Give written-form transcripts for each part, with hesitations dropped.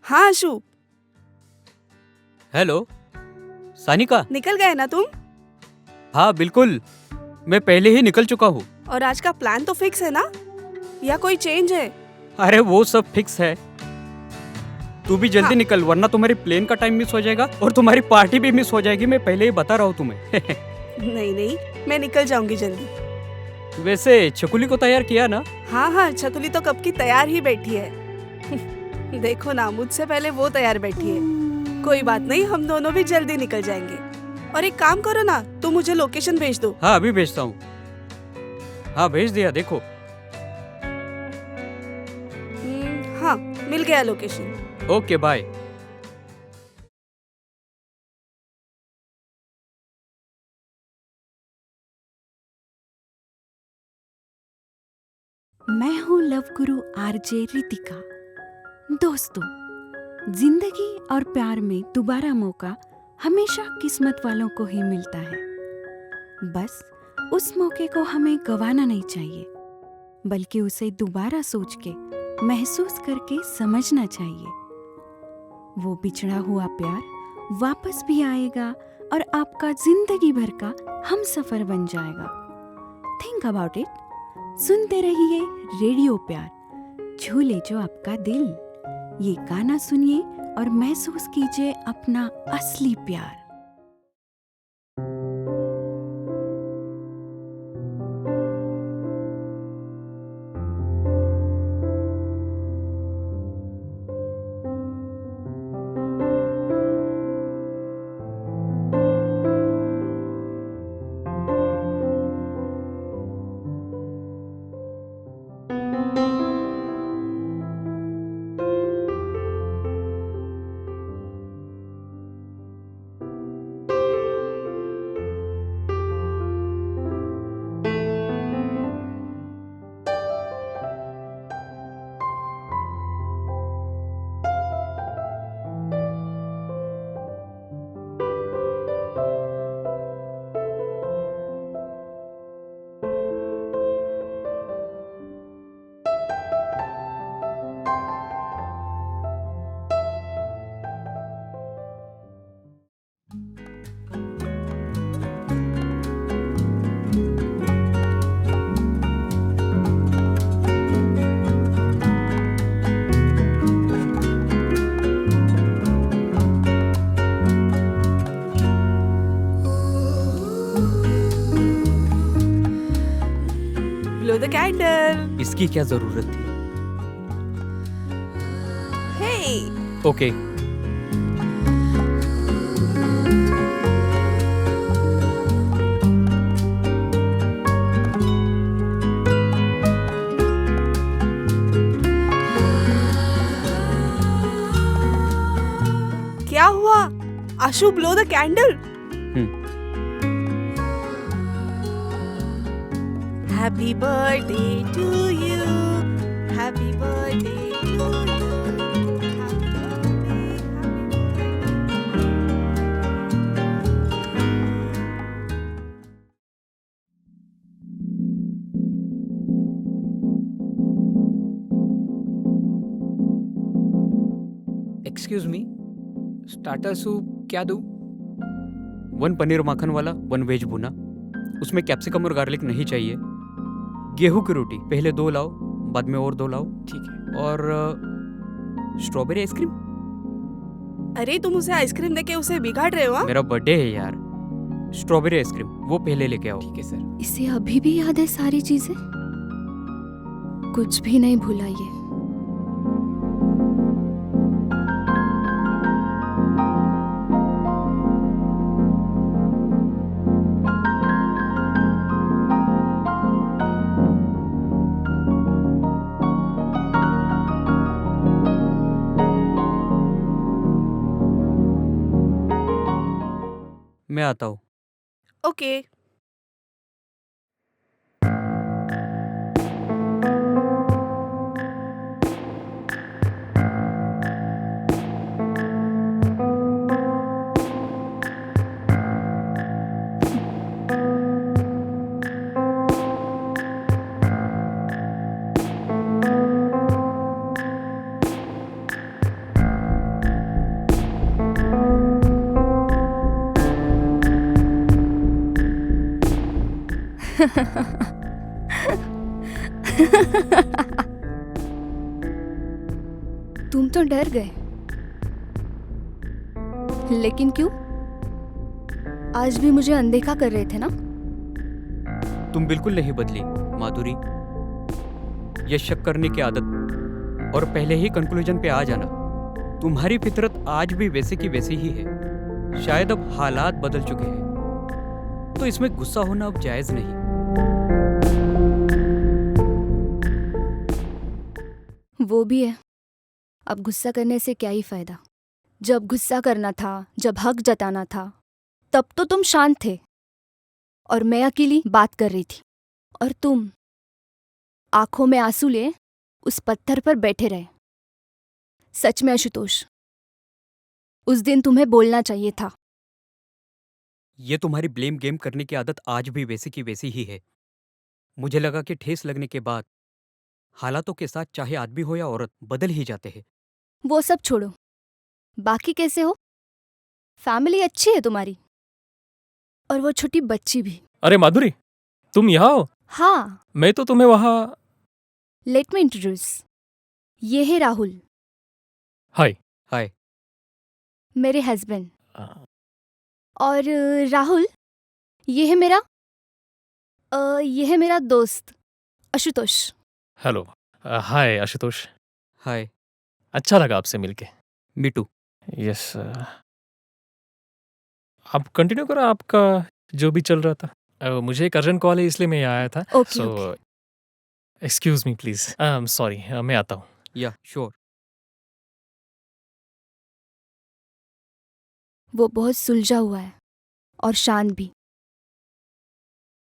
हाँ आशु, हेलो सानिका। निकल गए ना तुम? हाँ बिल्कुल, मैं पहले ही निकल चुका हूँ। और आज का प्लान तो फिक्स है ना, या कोई चेंज है? अरे वो सब फिक्स है। तू भी जल्दी हाँ। निकल, वरना तुम्हारी प्लेन का टाइम मिस हो जाएगा और तुम्हारी पार्टी भी मिस हो जाएगी। मैं पहले ही बता रहा हूँ तुम्हें। नहीं नहीं, मैं निकल जाऊंगी जल्दी। वैसे छकुली को तैयार किया ना? हाँ हाँ, छकुली तो कब की तैयार ही बैठी है। देखो ना, मुझसे पहले वो तैयार बैठी है। कोई बात नहीं, हम दोनों भी जल्दी निकल जाएंगे। और एक काम करो ना, तुम मुझे लोकेशन भेज दो। हाँ अभी भेजता हूँ। हाँ भेज दिया, देखो। हाँ, मिल गया लोकेशन। Okay bye. मैं हूँ लव गुरु आरजे रितिका। दोस्तों, जिंदगी और प्यार में दोबारा मौका हमेशा किस्मत वालों को ही मिलता है। बस उस मौके को हमें गंवाना नहीं चाहिए, बल्कि उसे दोबारा सोच के महसूस करके समझना चाहिए। वो बिछड़ा हुआ प्यार वापस भी आएगा और आपका जिंदगी भर का हम सफर बन जाएगा। Think about it. सुनते रहिए रेडियो प्यार, झूले जो आपका दिल। ये गाना सुनिए और महसूस कीजिए अपना असली प्यार। Blow the candle. इसकी क्या जरूरत थी? Hey. ओके। क्या हुआ? आशु, blow the candle. Happy birthday to you. Happy birthday to you. Happy birthday, happy excuse me, starter soup क्या दूं? 1 पनीर माखन वाला, 1 वेज भुना। उसमें कैप्सिकम और गार्लिक नहीं चाहिए। गेहूं की रोटी पहले 2 लाओ, बाद में और 2 लाओ। ठीक है। और स्ट्रॉबेरी आइसक्रीम। अरे तुम उसे आइसक्रीम देके उसे बिगाड़ रहे हो? हाँ? मेरा बर्थडे है यार। स्ट्रॉबेरी आइसक्रीम वो पहले लेके आओ। ठीक है सर। इसे अभी भी याद है सारी चीजें? कुछ भी नहीं भूला ये। मैं आता हूँ। ओके। तुम तो डर गए, लेकिन क्यों? आज भी मुझे अनदेखा कर रहे थे ना? तुम बिल्कुल नहीं बदली माधुरी। ये शक करने की आदत और पहले ही कंक्लूजन पे आ जाना, तुम्हारी फितरत आज भी वैसे की वैसी ही है। शायद अब हालात बदल चुके हैं, तो इसमें गुस्सा होना अब जायज नहीं। वो भी है। अब गुस्सा करने से क्या ही फायदा? जब गुस्सा करना था, जब हक जताना था, तब तो तुम शांत थे और मैं अकेली बात कर रही थी, और तुम आंखों में आंसू लिए उस पत्थर पर बैठे रहे। सच में आशुतोष, उस दिन तुम्हें बोलना चाहिए था। ये तुम्हारी ब्लेम गेम करने की आदत आज भी वैसी की वैसी ही है। मुझे लगा कि ठेस लगने के बाद हालातों के साथ चाहे आदमी हो या औरत बदल ही जाते हैं। वो सब छोड़ो, बाकी कैसे हो? फैमिली अच्छी है तुम्हारी, और वो छोटी बच्ची भी। अरे माधुरी, तुम यहाँ हो? हाँ, मैं तो तुम्हें वहाँ। लेट मी इंट्रोड्यूस, ये है राहुल, हाय। हाय। मेरे हस्बैंड। और राहुल, ये है मेरा दोस्त आशुतोष। हेलो। हाय आशुतोष। हाय। अच्छा लगा आपसे मिलके। मीटू। यस। आप कंटिन्यू करो आपका जो भी चल रहा था। मुझे एक अर्जेंट कॉल है इसलिए मैं यहाँ आया था। Okay, so excuse me please. Sorry, मैं आता हूँ। या श्योर। वो बहुत सुलझा हुआ है और शांत भी,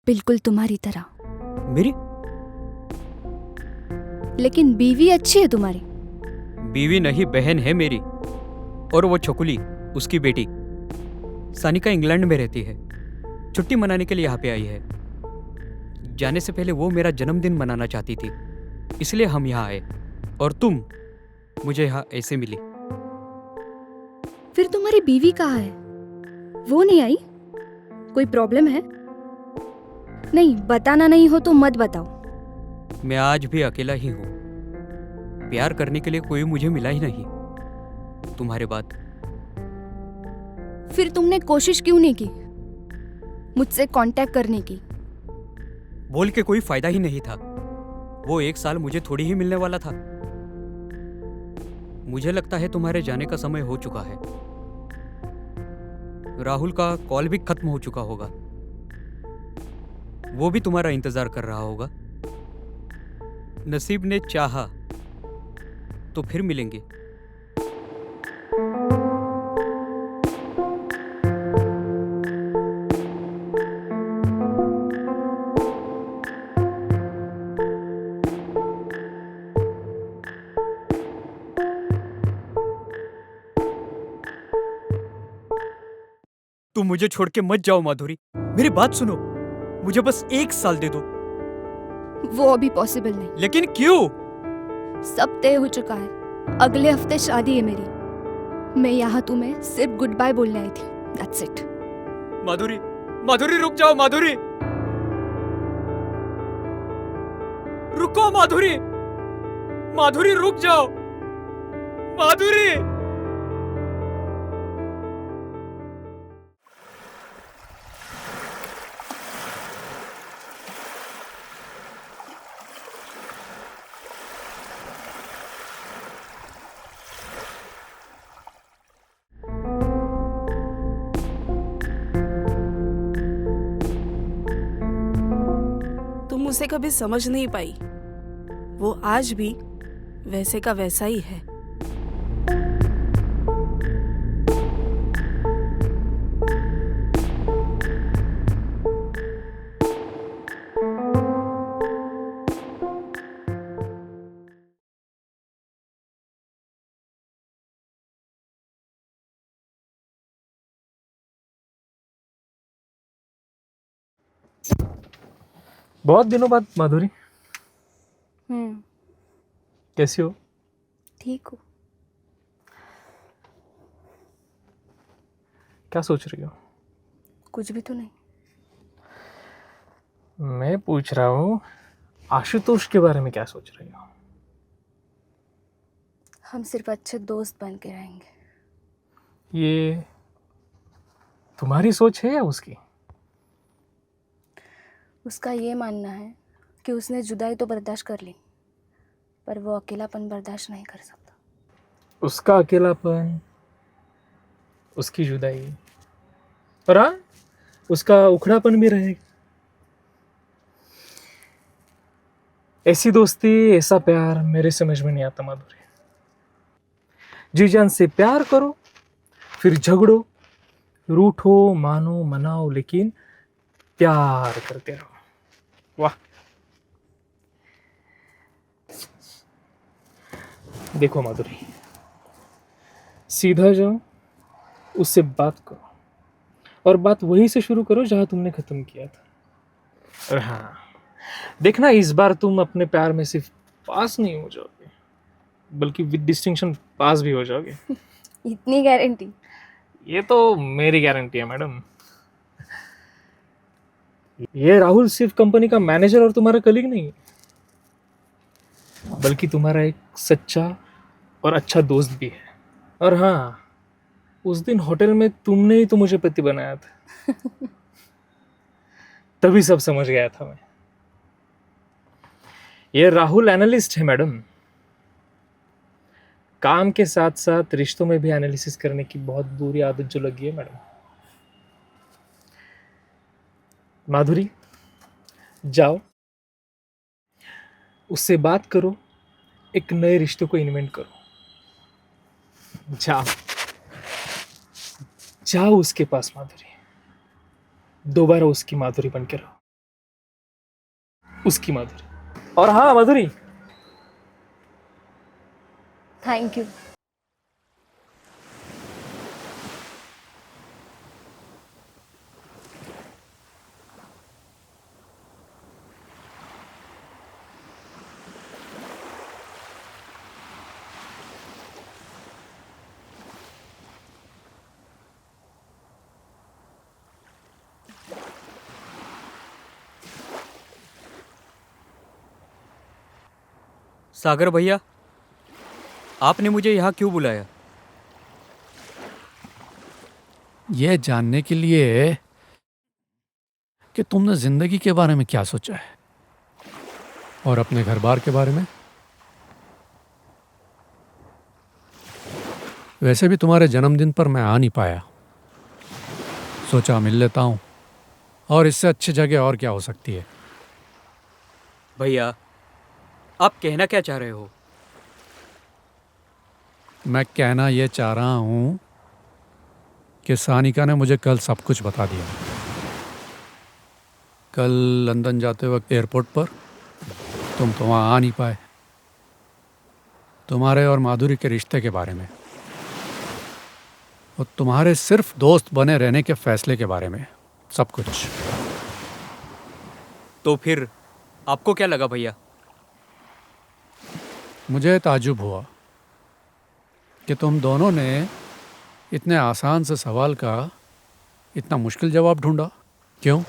बिल्कुल तुम्हारी तरह। मेरी लेकिन बीवी अच्छी है तुम्हारी। बीवी नहीं, बहन है मेरी। और वो छकुली, उसकी बेटी सानिका इंग्लैंड में रहती है। छुट्टी मनाने के लिए यहाँ पे आई है। जाने से पहले वो मेरा जन्मदिन मनाना चाहती थी, इसलिए हम यहाँ आए। और तुम मुझे यहाँ ऐसे मिली। फिर तुम्हारी बीवी कहाँ है? वो नहीं आई? कोई प्रॉब्लम है? नहीं, बताना नहीं हो तो मत बताओ। मैं आज भी अकेला ही हूँ। प्यार करने के लिए कोई मुझे मिला ही नहीं तुम्हारे बाद। फिर तुमने कोशिश क्यों नहीं की मुझसे कांटेक्ट करने की? बोल के कोई फायदा ही नहीं था। वो 1 साल मुझे थोड़ी ही मिलने वाला था। मुझे लगता है तुम्हारे जाने का समय हो चुका है। राहुल का कॉल भी खत्म हो चुका होगा। वो भी तुम्हारा इंतजार कर रहा होगा। नसीब ने चाहा तो फिर मिलेंगे। तुम मुझे छोड़ के मत जाओ माधुरी, मेरी बात सुनो। मुझे बस 1 साल दे दो। वो अभी पॉसिबल नहीं। लेकिन क्यों? सब तय हो चुका है। अगले हफ्ते शादी है मेरी। मैं यहाँ तुम्हें सिर्फ गुड बाय बोलने आई थी। That's it. माधुरी, माधुरी रुक जाओ। माधुरी रुको। माधुरी, माधुरी रुक जाओ। माधुरी। तुम उसे कभी समझ नहीं पाई। वो आज भी वैसे का वैसा ही है। बहुत दिनों बाद माधुरी, हम्म, कैसी हो? ठीक हो? क्या सोच रही हो? कुछ भी तो नहीं। मैं पूछ रहा हूँ आशुतोष के बारे में क्या सोच रही हो? हम सिर्फ अच्छे दोस्त बन के रहेंगे। ये तुम्हारी सोच है या उसकी? उसका ये मानना है कि उसने जुदाई तो बर्दाश्त कर ली, पर वो अकेलापन बर्दाश्त नहीं कर सकता। उसका अकेलापन, उसकी जुदाई, और हाँ, उसका उखड़ापन भी रहेगा। ऐसी दोस्ती, ऐसा प्यार मेरे समझ में नहीं आता माधुरी। जी जान से प्यार करो, फिर झगड़ो, रूठो, मानो, मनाओ, लेकिन प्यार करते रहो। वाह। देखो माधुरी, सीधा जाओ, उससे बात करो, और बात वहीं से शुरू करो जहां तुमने खत्म किया था। और हाँ, देखना इस बार तुम अपने प्यार में सिर्फ पास नहीं हो जाओगे, बल्कि विद डिस्टिंक्शन पास भी हो जाओगे। इतनी गारंटी? ये तो मेरी गारंटी है मैडम। ये राहुल सिर्फ कंपनी का मैनेजर और तुम्हारा कलीग नहीं है, बल्कि तुम्हारा एक सच्चा और अच्छा दोस्त भी है। और हाँ, उस दिन होटल में तुमने ही तो मुझे पति बनाया था। तभी सब समझ गया था मैं। ये राहुल एनालिस्ट है मैडम। काम के साथ साथ रिश्तों में भी एनालिसिस करने की बहुत बुरी आदत जो लगी है मैडम। माधुरी, जाओ, उससे बात करो, एक नए रिश्ते को इन्वेंट करो। जाओ, जाओ उसके पास माधुरी, दोबारा उसकी माधुरी बन के रहो, उसकी माधुरी। और हाँ माधुरी, थैंक यू। सागर भैया, आपने मुझे यहाँ क्यों बुलाया? यह जानने के लिए कि तुमने जिंदगी के बारे में क्या सोचा है और अपने घर बार के बारे में। वैसे भी तुम्हारे जन्मदिन पर मैं आ नहीं पाया, सोचा मिल लेता हूँ, और इससे अच्छी जगह और क्या हो सकती है। भैया, आप कहना क्या चाह रहे हो? मैं कहना यह चाह रहा हूँ कि सानिका ने मुझे कल सब कुछ बता दिया। कल लंदन जाते वक्त एयरपोर्ट पर तुम तो वहाँ आ नहीं पाए, तुम्हारे और माधुरी के रिश्ते के बारे में, और तुम्हारे सिर्फ दोस्त बने रहने के फैसले के बारे में, सब कुछ। तो फिर आपको क्या लगा भैया? मुझे ताज्जुब हुआ कि तुम दोनों ने इतने आसान से सवाल का इतना मुश्किल जवाब ढूंढा। क्यों?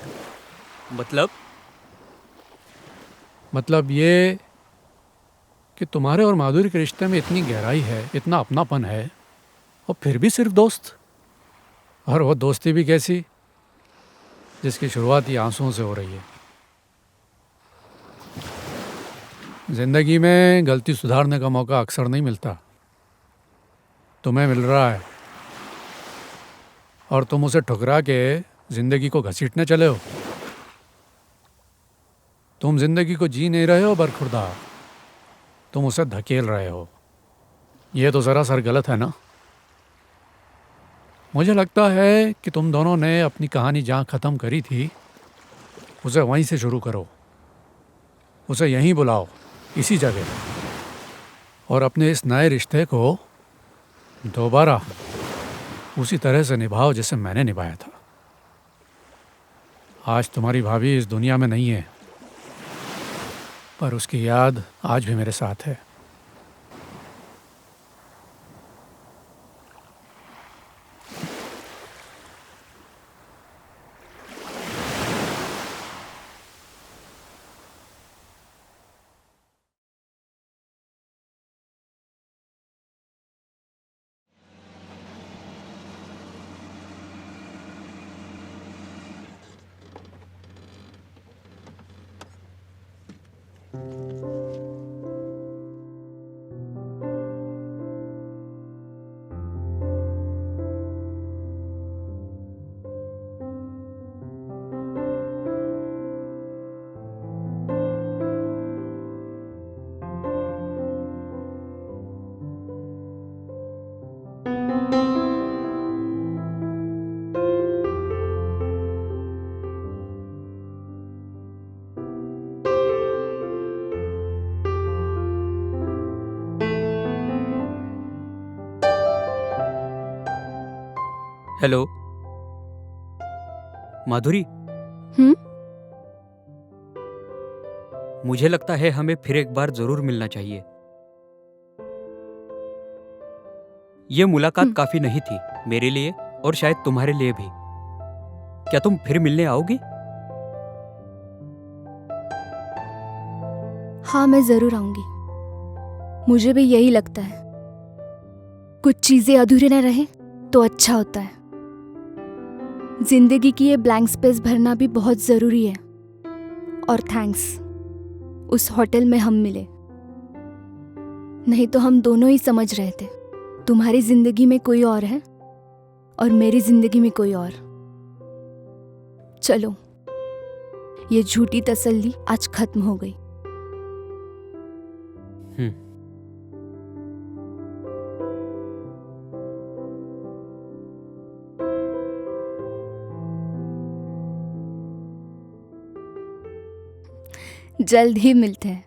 मतलब ये कि तुम्हारे और माधुरी के रिश्ते में इतनी गहराई है, इतना अपनापन है, और फिर भी सिर्फ दोस्त। और वो दोस्ती भी कैसी, जिसकी शुरुआत ही आंसुओं से हो रही है। जिंदगी में गलती सुधारने का मौका अक्सर नहीं मिलता, तुम्हें मिल रहा है, और तुम उसे ठुकरा के जिंदगी को घसीटने चले हो। तुम जिंदगी को जी नहीं रहे हो बरखुरदा, तुम उसे धकेल रहे हो। ये तो सरासर गलत है ना। मुझे लगता है कि तुम दोनों ने अपनी कहानी जहाँ ख़त्म करी थी, उसे वहीं से शुरू करो। उसे यहीं बुलाओ, इसी जगह, और अपने इस नए रिश्ते को दोबारा उसी तरह से निभाओ जैसे मैंने निभाया था। आज तुम्हारी भाभी इस दुनिया में नहीं है, पर उसकी याद आज भी मेरे साथ है। हेलो माधुरी। हम्म? मुझे लगता है हमें फिर एक बार जरूर मिलना चाहिए। ये मुलाकात काफी नहीं थी मेरे लिए और शायद तुम्हारे लिए भी। क्या तुम फिर मिलने आओगी? हाँ, मैं जरूर आऊंगी। मुझे भी यही लगता है। कुछ चीजें अधूरे न रहे तो अच्छा होता है। जिंदगी की ये ब्लैंक स्पेस भरना भी बहुत जरूरी है। और थैंक्स, उस होटल में हम मिले। नहीं तो हम दोनों ही समझ रहे थे तुम्हारी जिंदगी में कोई और है और मेरी जिंदगी में कोई और। चलो, ये झूठी तसल्ली आज खत्म हो गई। जल्द ही मिलते हैं।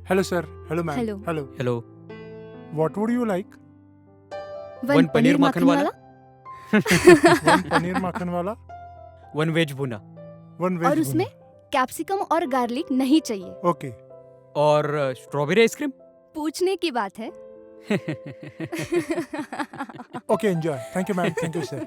Hello, sir. Hello, ma'am. Hello. Hello. Hello. What would you like? One paneer माखन वाला। One paneer makhan wala, one veg भुना one veg और उसमें कैप्सिकम और गार्लिक नहीं चाहिए। bhuna. Okay. और स्ट्रॉबेरी आइसक्रीम। पूछने की बात है। Okay, enjoy. Thank you, ma'am. Thank you, sir.